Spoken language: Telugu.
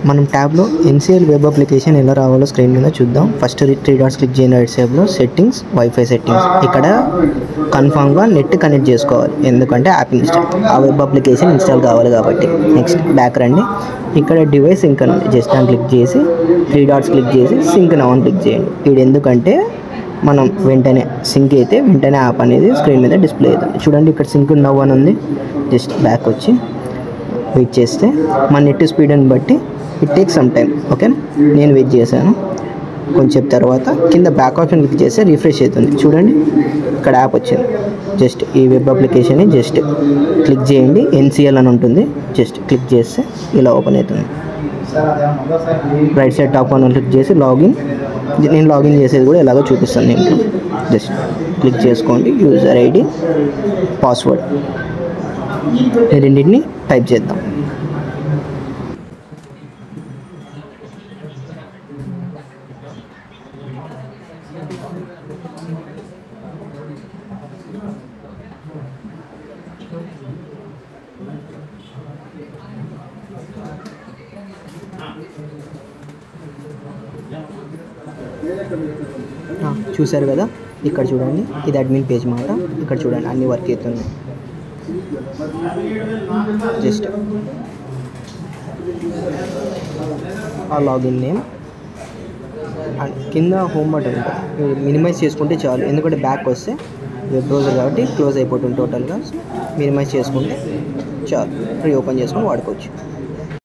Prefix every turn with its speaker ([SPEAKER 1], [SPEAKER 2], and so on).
[SPEAKER 1] మనం ట్యాబ్లో ఎన్సిఎల్ వెబ్ అప్లికేషన్ ఎలా రావాలో స్క్రీన్ మీద చూద్దాం. ఫస్ట్ 3 డాట్స్ క్లిక్ చేయండి రైట్ సైడ్లో సెట్టింగ్స్, వైఫై సెట్టింగ్స్. ఇక్కడ కన్ఫామ్గా నెట్ కనెక్ట్ చేసుకోవాలి, ఎందుకంటే యాప్ ఇన్స్టాల్ ఆ వెబ్ అప్లికేషన్ ఇన్స్టాల్ కావాలి కాబట్టి. నెక్స్ట్ బ్యాక్ రండి. ఇక్కడ డివైస్ సింక్ అని జస్ట్ అని క్లిక్ చేసి 3 డాట్స్ క్లిక్ చేసి సింక్ నౌ అని క్లిక్ చేయండి. ఇది ఎందుకంటే మనం వెంటనే సింక్ అయితే వెంటనే యాప్ అనేది స్క్రీన్ మీద డిస్ప్లే అవుతుంది. చూడండి ఇక్కడ సింక్ నౌ అని ఉంది. జస్ట్ బ్యాక్ వచ్చి వెయిట్ చేస్తే మన నెట్ స్పీడ్ని బట్టి ఇట్ టేక్ సమ్ టైం. ఓకేనా, నేను వెయిట్ చేశాను. కొంచెం తర్వాత కింద బ్యాక్ ఆప్షన్ క్లిక్ చేస్తే రిఫ్రెష్ అవుతుంది. చూడండి ఇక్కడ యాప్ వచ్చింది. జస్ట్ ఈ వెబ్ అప్లికేషన్ని జస్ట్ క్లిక్ చేయండి, ఎన్సిఎల్ అని ఉంటుంది. జస్ట్ క్లిక్ చేస్తే ఇలా ఓపెన్ అవుతుంది. రైట్ సైడ్ టాప్ అని క్లిక్ చేసి లాగిన్. నేను లాగిన్ చేసేది కూడా ఎలాగో చూపిస్తాను దీంట్లో. జస్ట్ క్లిక్ చేసుకోండి, యూజర్ ఐడి, పాస్వర్డ్ ఈ రెండింటిని టైప్ చేద్దాం. చూసారు కదా, ఇక్కడ చూడండి ఇది అడ్మిన్ పేజ్ మాట. ఇక్కడ చూడండి అన్ని వర్క్ అవుతున్నాయి. జస్ట్ ఆ లాగిన్ నేమ్ అండ్ కింద హోమ్ బటన్ ఉంటుంది, మినిమైజ్ చేసుకుంటే చాలు. ఎందుకంటే బ్యాక్ వస్తే వెబ్ బ్రౌజర్ కాబట్టి క్లోజ్ అయిపోతుంది టోటల్గా. మినిమైజ్ చేసుకుంటే చాలు, రీ ఓపెన్ చేసుకొని వాడుకోవచ్చు.